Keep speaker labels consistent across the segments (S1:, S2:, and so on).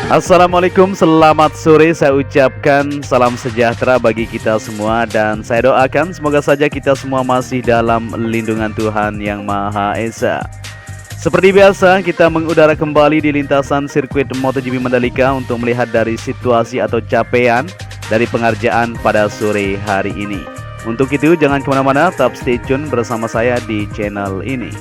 S1: Assalamualaikum, selamat sore. Saya ucapkan salam sejahtera bagi kita semua dan saya doakan semoga saja kita semua masih dalam lindungan Tuhan Yang Maha Esa. Seperti biasa, kita mengudara kembali di lintasan sirkuit MotoGP Mandalika untuk melihat dari situasi atau capaian dari pengerjaan pada sore hari ini. Untuk itu, jangan kemana-mana, tetap stay tune bersama saya di channel ini.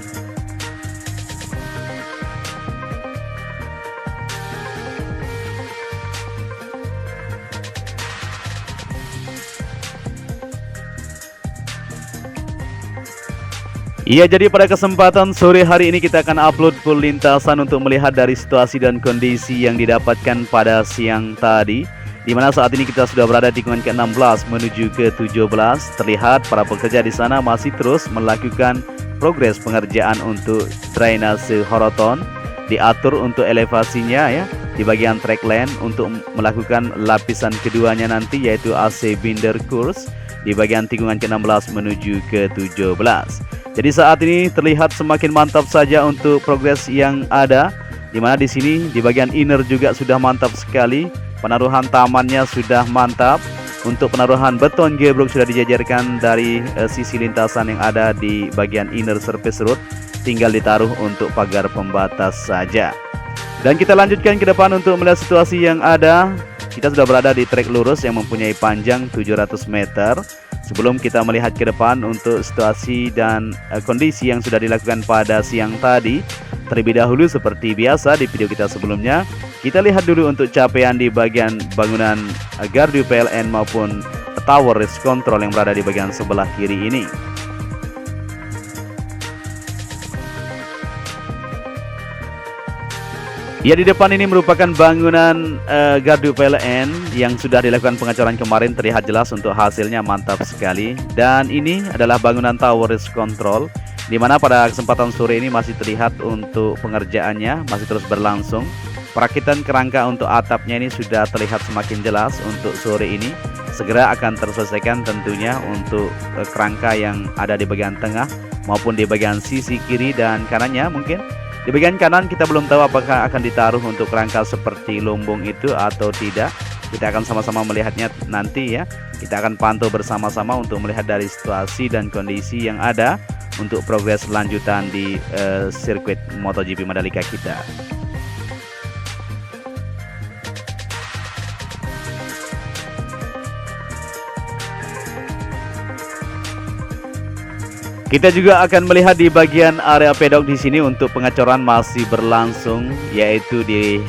S1: Iya, jadi pada kesempatan sore hari ini kita akan upload full lintasan untuk melihat dari situasi dan kondisi yang didapatkan pada siang tadi, di mana saat ini kita sudah berada di tikungan ke-16 menuju ke-17. Terlihat para pekerja di sana masih terus melakukan progres pengerjaan untuk drainase horoton, diatur untuk elevasinya ya di bagian track lane untuk melakukan lapisan keduanya nanti, yaitu AC binder course di bagian tikungan ke-16 menuju ke-17. Jadi saat ini terlihat semakin mantap saja untuk progres yang ada, di mana di sini di bagian inner juga sudah mantap sekali. Penaruhan tamannya sudah mantap. Untuk penaruhan beton gebrok sudah dijajarkan dari sisi lintasan yang ada di bagian inner surface road. Tinggal ditaruh untuk pagar pembatas saja. Dan kita lanjutkan ke depan untuk melihat situasi yang ada. Kita sudah berada di trek lurus yang mempunyai panjang 700 meter. Sebelum kita melihat ke depan untuk situasi dan kondisi yang sudah dilakukan pada siang tadi, terlebih dahulu seperti biasa di video kita sebelumnya, kita lihat dulu untuk capaian di bagian bangunan gardu PLN maupun tower race control yang berada di bagian sebelah kiri ini. Ya, di depan ini merupakan bangunan gardu PLN yang sudah dilakukan pengecoran kemarin. Terlihat jelas untuk hasilnya mantap sekali. Dan ini adalah bangunan tower race control, di mana pada kesempatan sore ini masih terlihat untuk pengerjaannya masih terus berlangsung. Perakitan kerangka untuk atapnya ini sudah terlihat semakin jelas untuk sore ini. Segera akan terselesaikan tentunya untuk kerangka yang ada di bagian tengah maupun di bagian sisi kiri dan kanannya. Mungkin di bagian kanan kita belum tahu apakah akan ditaruh untuk kerangka seperti lumbung itu atau tidak. Kita akan sama-sama melihatnya nanti ya. Kita akan pantau bersama-sama untuk melihat dari situasi dan kondisi yang ada untuk progres lanjutan di sirkuit MotoGP Mandalika kita. Kita juga akan melihat di bagian area pedok di sini untuk pengecoran masih berlangsung, yaitu di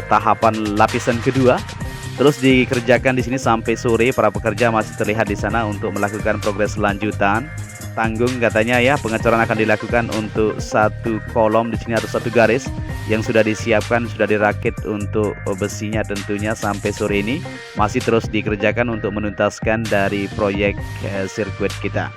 S1: tahapan lapisan kedua. Terus dikerjakan di sini sampai sore. Para pekerja masih terlihat di sana untuk melakukan progres lanjutan. Tanggung katanya ya, pengecoran akan dilakukan untuk satu kolom di sini atau satu garis yang sudah disiapkan, sudah dirakit untuk besinya tentunya sampai sore ini. Masih terus dikerjakan untuk menuntaskan dari proyek sirkuit kita.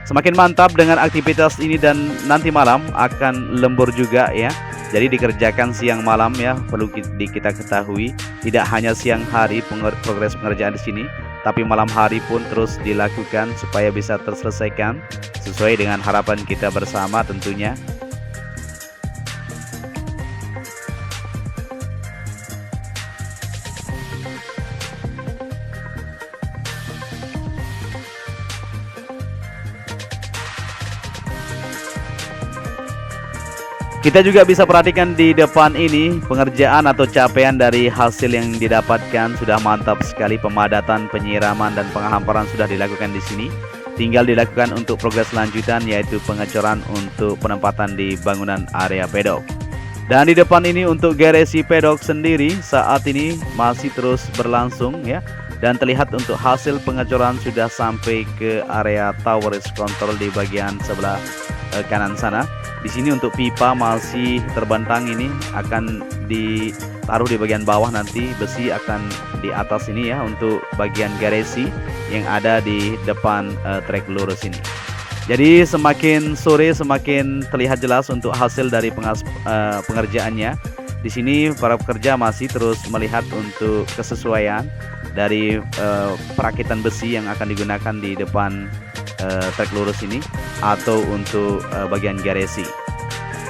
S1: Semakin mantap dengan aktivitas ini dan nanti malam akan lembur juga ya. Jadi dikerjakan siang malam ya, perlu kita ketahui. Tidak hanya siang hari progres pengerjaan di sini, tapi malam hari pun terus dilakukan supaya bisa terselesaikan sesuai dengan harapan kita bersama tentunya. Kita juga bisa perhatikan di depan ini pengerjaan atau capaian dari hasil yang didapatkan sudah mantap sekali. Pemadatan, penyiraman dan penghamparan sudah dilakukan di sini. Tinggal dilakukan untuk progres lanjutan, yaitu pengecoran untuk penempatan di bangunan area pedok. Dan di depan ini untuk garasi pedok sendiri saat ini masih terus berlangsung ya. Dan terlihat untuk hasil pengecoran sudah sampai ke area tower race control di bagian sebelah kanan sana. Di sini untuk pipa masih terbentang, ini akan ditaruh di bagian bawah, nanti besi akan di atas ini ya untuk bagian garasi yang ada di depan trek lurus ini. Jadi semakin sore semakin terlihat jelas untuk hasil dari pengerjaannya. Di sini para pekerja masih terus melihat untuk kesesuaian dari perakitan besi yang akan digunakan di depan trek lurus ini atau untuk bagian garasi.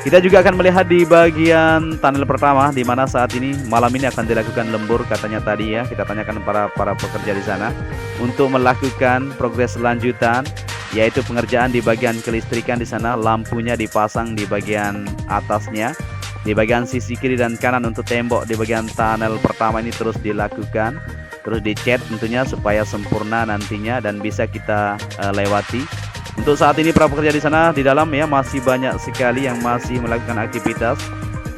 S1: Kita juga akan melihat di bagian tunnel pertama, di mana saat ini malam ini akan dilakukan lembur katanya tadi ya. Kita tanyakan para pekerja di sana untuk melakukan progres lanjutan, yaitu pengerjaan di bagian kelistrikan di sana. Lampunya dipasang di bagian atasnya, di bagian sisi kiri dan kanan. Untuk tembok di bagian tunnel pertama ini terus dilakukan, terus dicat tentunya supaya sempurna nantinya dan bisa kita lewati. Untuk saat ini para pekerja di sana di dalam ya masih banyak sekali yang masih melakukan aktivitas.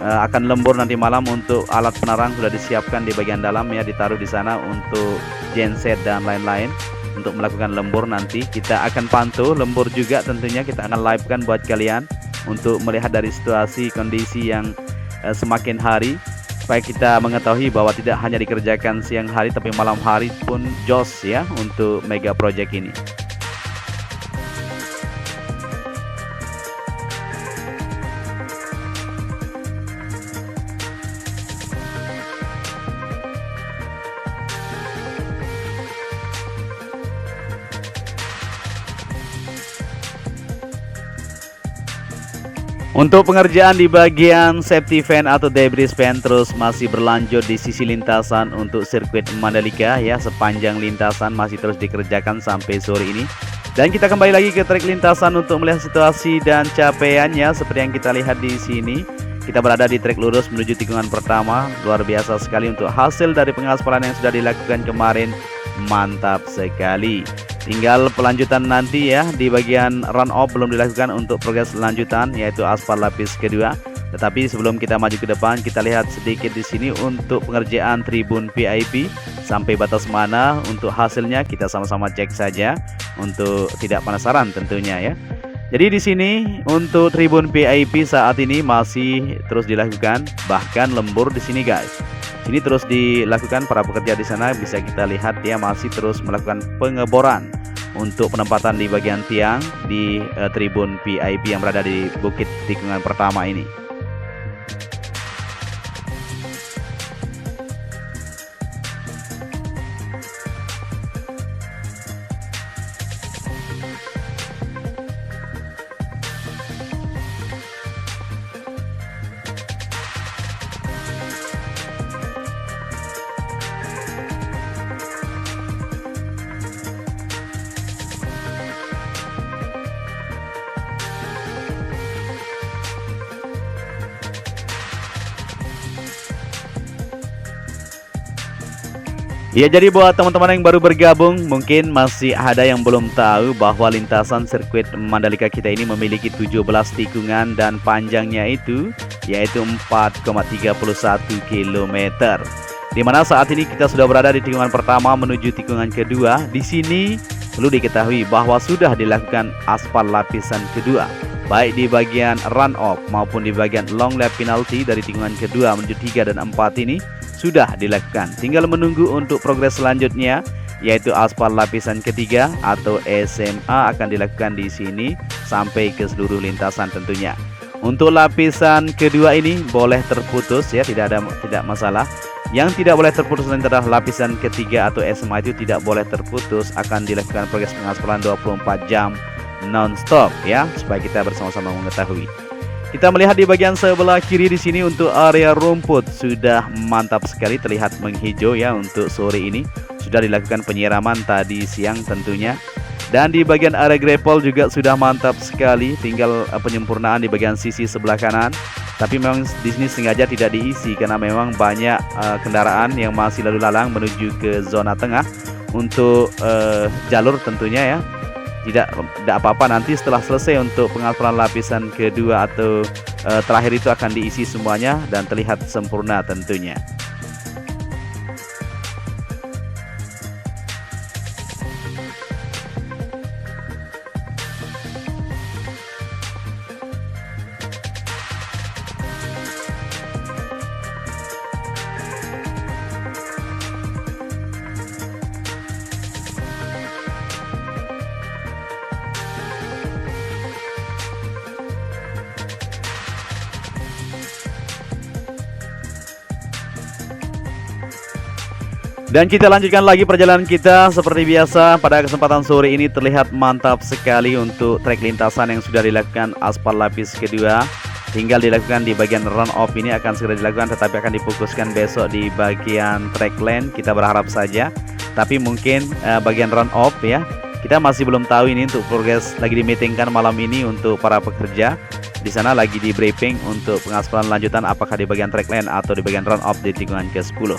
S1: Akan lembur nanti malam. Untuk alat penerang sudah disiapkan di bagian dalam ya, ditaruh di sana untuk genset dan lain-lain untuk melakukan lembur. Nanti kita akan pantau lembur juga tentunya, kita akan live kan buat kalian untuk melihat dari situasi kondisi yang semakin hari, supaya kita mengetahui bahwa tidak hanya dikerjakan siang hari tapi malam hari pun jos ya untuk mega project ini. Untuk pengerjaan di bagian safety fan atau debris fan terus masih berlanjut di sisi lintasan untuk sirkuit Mandalika ya. Sepanjang lintasan masih terus dikerjakan sampai sore ini. Dan kita kembali lagi ke trek lintasan untuk melihat situasi dan capaiannya. Seperti yang kita lihat di sini, kita berada di trek lurus menuju tikungan pertama. Luar biasa sekali untuk hasil dari pengaspalan yang sudah dilakukan kemarin. Mantap sekali. Tinggal pelanjutan nanti ya, di bagian run off belum dilakukan untuk progres lanjutan yaitu aspal lapis kedua. Tetapi sebelum kita maju ke depan, kita lihat sedikit di sini untuk pengerjaan tribun VIP sampai batas mana untuk hasilnya. Kita sama-sama cek saja untuk tidak penasaran tentunya ya. Jadi di sini untuk tribun VIP saat ini masih terus dilakukan, bahkan lembur di sini guys. Ini terus dilakukan para pekerja di sana, bisa kita lihat dia masih terus melakukan pengeboran untuk penempatan di bagian tiang di tribun VIP yang berada di bukit tikungan pertama ini. Ya, jadi buat teman-teman yang baru bergabung, mungkin masih ada yang belum tahu bahwa lintasan sirkuit Mandalika kita ini memiliki 17 tikungan dan panjangnya itu yaitu 4,31 km. Dimana saat ini kita sudah berada di tikungan pertama menuju tikungan kedua. Di sini perlu diketahui bahwa sudah dilakukan aspal lapisan kedua, baik di bagian run off maupun di bagian long lap penalty dari tikungan kedua menuju 3 dan 4 ini sudah dilakukan. Tinggal menunggu untuk progres selanjutnya yaitu aspal lapisan ketiga atau SMA akan dilakukan di sini sampai ke seluruh lintasan tentunya. Untuk lapisan kedua ini boleh terputus ya, tidak masalah. Yang tidak boleh terputus adalah lapisan ketiga atau SMA itu tidak boleh terputus, akan dilakukan progres pengaspalan 24 jam non-stop ya, supaya kita bersama-sama mengetahui. Kita melihat di bagian sebelah kiri di sini untuk area rumput sudah mantap sekali, terlihat menghijau ya. Untuk sore ini sudah dilakukan penyiraman tadi siang tentunya. Dan di bagian area gravel juga sudah mantap sekali, tinggal penyempurnaan di bagian sisi sebelah kanan. Tapi memang di sini sengaja tidak diisi karena memang banyak kendaraan yang masih lalu lalang menuju ke zona tengah untuk jalur tentunya ya. Tidak apa-apa, nanti setelah selesai untuk pengaspalan lapisan kedua atau terakhir itu akan diisi semuanya dan terlihat sempurna tentunya. Dan kita lanjutkan lagi perjalanan kita seperti biasa. Pada kesempatan sore ini terlihat mantap sekali untuk trek lintasan yang sudah dilakukan aspal lapis kedua. tinggal dilakukan di bagian run off. Ini akan segera dilakukan, tetapi akan difokuskan besok di bagian track lane, kita berharap saja. Tapi mungkin bagian run off ya, kita masih belum tahu ini untuk progres. Lagi dimeetingkan malam ini untuk para pekerja. Di sana lagi di briefing untuk pengaspalan lanjutan apakah di bagian track lane atau di bagian run off di tikungan ke-10.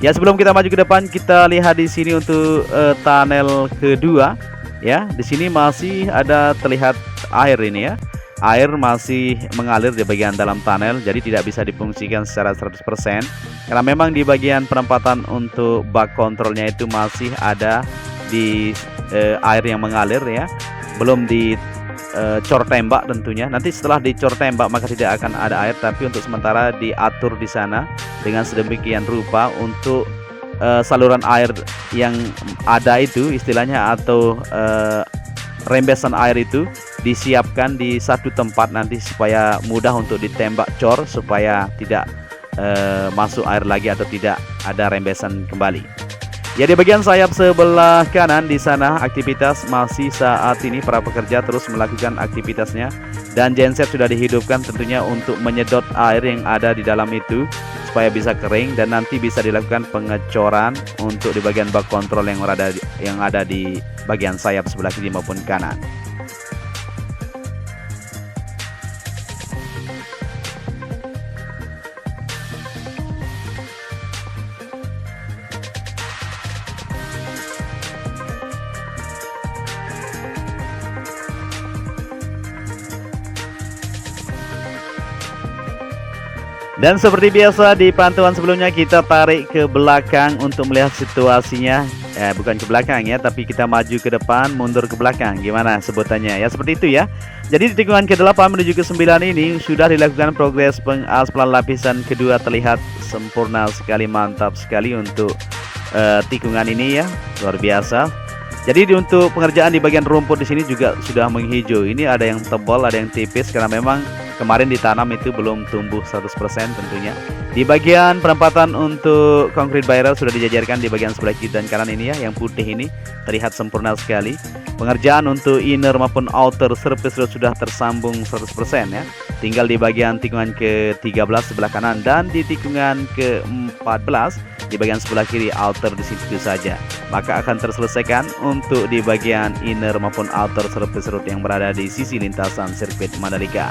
S1: Ya, sebelum kita maju ke depan, kita lihat di sini untuk tunnel kedua. Ya, di sini masih ada terlihat air ini ya. Air masih mengalir di bagian dalam tunnel, jadi tidak bisa difungsikan secara 100%. Karena memang di bagian penempatan untuk bak kontrolnya itu masih ada di air yang mengalir ya. Belum di cor tembak tentunya. Nanti setelah dicor tembak maka tidak akan ada air, tapi untuk sementara diatur di sana dengan sedemikian rupa untuk saluran air yang ada itu istilahnya, atau rembesan air itu disiapkan di satu tempat nanti supaya mudah untuk ditembak cor, supaya tidak masuk air lagi atau tidak ada rembesan kembali. Ya, di bagian sayap sebelah kanan di sana aktivitas masih saat ini para pekerja terus melakukan aktivitasnya, dan genset sudah dihidupkan tentunya untuk menyedot air yang ada di dalam itu supaya bisa kering, dan nanti bisa dilakukan pengecoran untuk di bagian bak kontrol yang ada di bagian sayap sebelah kiri maupun kanan. Dan seperti biasa di pantauan sebelumnya, kita tarik ke belakang untuk melihat situasinya. Bukan ke belakang ya, tapi kita maju ke depan, mundur ke belakang. Gimana sebutannya ya, seperti itu ya. Jadi di tikungan ke-8 menuju ke-9 ini sudah dilakukan progres pengaspalan lapisan kedua, terlihat sempurna sekali, mantap sekali untuk tikungan ini ya, luar biasa. Jadi untuk pengerjaan di bagian rumput di sini juga sudah menghijau. Ini ada yang tebal, ada yang tipis, karena memang kemarin ditanam itu belum tumbuh 100% tentunya. Di bagian penempatan untuk concrete barrier sudah dijajarkan di bagian sebelah kiri dan kanan ini ya, yang putih ini terlihat sempurna sekali. Pengerjaan untuk inner maupun outer surface road sudah tersambung 100% ya. Tinggal di bagian tikungan ke-13 sebelah kanan, dan di tikungan ke-14 di bagian sebelah kiri outer di situ saja. Maka akan terselesaikan untuk di bagian inner maupun outer surface road yang berada di sisi lintasan sirkuit Mandalika.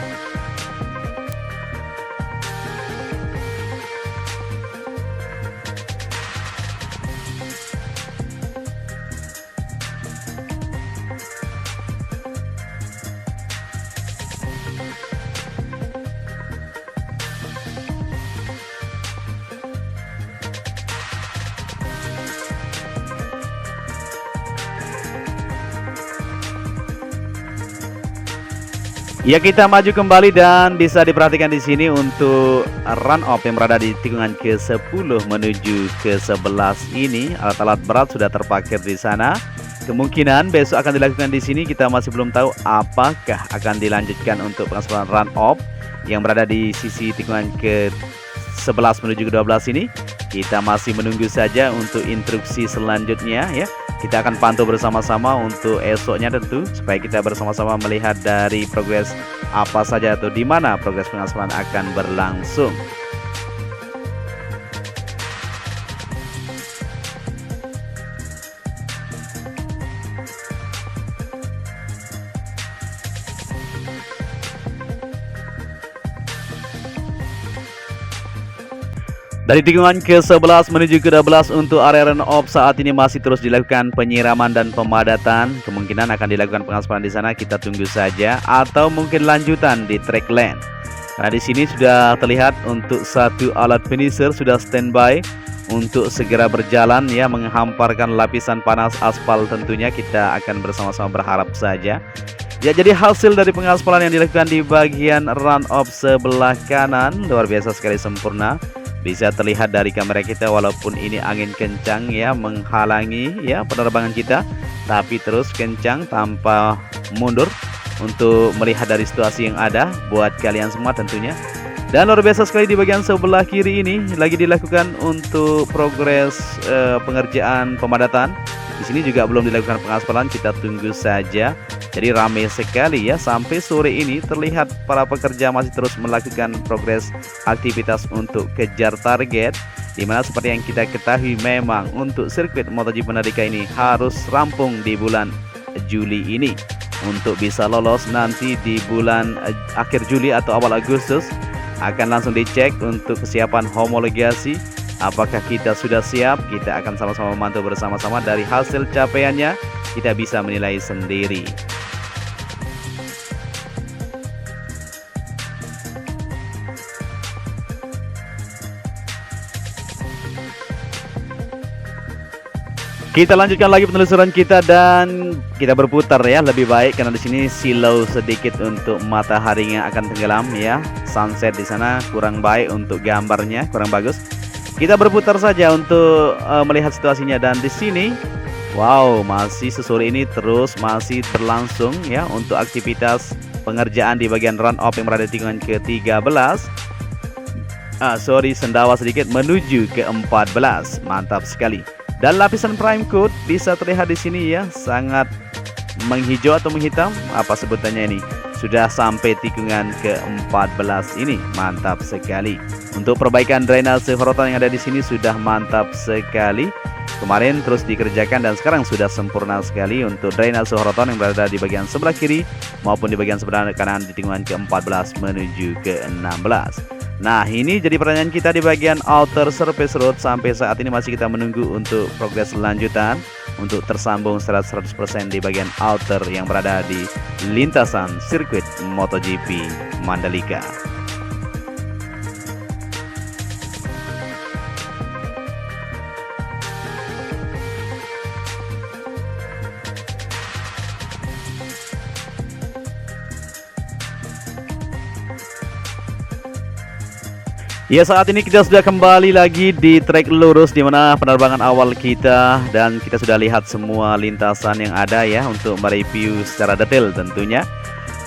S1: Ya, kita maju kembali dan bisa diperhatikan di sini untuk run off yang berada di tikungan ke-10 menuju ke-11 ini. Alat-alat berat sudah terparkir di sana. Kemungkinan besok akan dilakukan di sini. Kita masih belum tahu apakah akan dilanjutkan untuk pengaspalan run off yang berada di sisi tikungan ke-11 menuju ke-12 ini. Kita masih menunggu saja untuk instruksi selanjutnya ya. Kita akan pantau bersama-sama untuk esoknya tentu, supaya kita bersama-sama melihat dari progres apa saja atau di mana progres pengaspalan akan berlangsung. Dari tikungan ke-11 menuju ke-12 untuk area run off saat ini masih terus dilakukan penyiraman dan pemadatan. Kemungkinan akan dilakukan pengaspalan di sana, kita tunggu saja, atau mungkin lanjutan di track lane. Karena di sini sudah terlihat untuk satu alat finisher sudah standby untuk segera berjalan ya, menghamparkan lapisan panas aspal. Tentunya kita akan bersama-sama berharap saja. Ya, jadi hasil dari pengaspalan yang dilakukan di bagian run off sebelah kanan luar biasa sekali, sempurna. Bisa terlihat dari kamera kita, walaupun ini angin kencang ya menghalangi ya penerbangan kita, tapi terus kencang tanpa mundur untuk melihat dari situasi yang ada buat kalian semua tentunya. Dan luar biasa sekali di bagian sebelah kiri ini lagi dilakukan untuk progres pengerjaan pemadatan. Di sini juga belum dilakukan pengaspalan, kita tunggu saja Jadi ramai sekali ya, sampai sore ini terlihat para pekerja masih terus melakukan progres aktivitas untuk kejar target, dimana seperti yang kita ketahui memang untuk sirkuit MotoGP Mandalika ini harus rampung di bulan Juli ini untuk bisa lolos nanti di bulan akhir Juli atau awal Agustus. Akan langsung dicek untuk kesiapan homologasi. Apakah kita sudah siap? Kita akan sama-sama memantau bersama-sama. Dari hasil capaiannya kita bisa menilai sendiri. Kita lanjutkan lagi penelusuran kita dan kita berputar ya, lebih baik karena di sini silau sedikit untuk matahari yang akan tenggelam ya. Sunset di sana kurang baik untuk gambarnya, kurang bagus. Kita berputar saja untuk melihat situasinya, dan di sini wow, masih sesore ini terus masih berlangsung ya untuk aktivitas pengerjaan di bagian run off yang berada di tikungan ke-13. Sendawa sedikit menuju ke-14. Mantap sekali. Dan lapisan prime coat bisa terlihat di sini ya, sangat menghijau atau menghitam, apa sebutannya ini. Sudah sampai tikungan ke-14 ini, mantap sekali. Untuk perbaikan drainase horotan yang ada di sini sudah mantap sekali. Kemarin terus dikerjakan dan sekarang sudah sempurna sekali untuk drainase horotan yang berada di bagian sebelah kiri maupun di bagian sebelah kanan di tikungan ke-14 menuju ke-16. Nah, ini jadi pertanyaan kita di bagian outer surface road. Sampai saat ini masih kita menunggu untuk progres lanjutan untuk tersambung 100% di bagian outer yang berada di lintasan sirkuit MotoGP Mandalika. Ya, saat ini kita sudah kembali lagi di trek lurus di mana penerbangan awal kita, dan kita sudah lihat semua lintasan yang ada ya untuk mereview secara detail tentunya.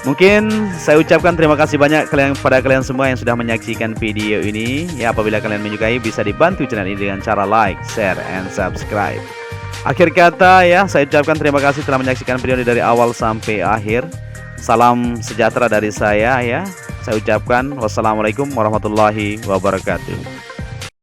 S1: Mungkin saya ucapkan terima kasih banyak pada kalian semua yang sudah menyaksikan video ini. Ya, apabila kalian menyukai bisa dibantu channel ini dengan cara like, share, and subscribe. Akhir kata ya, saya ucapkan terima kasih telah menyaksikan video ini dari awal sampai akhir. Salam sejahtera dari saya ya. Saya ucapkan wassalamualaikum warahmatullahi wabarakatuh.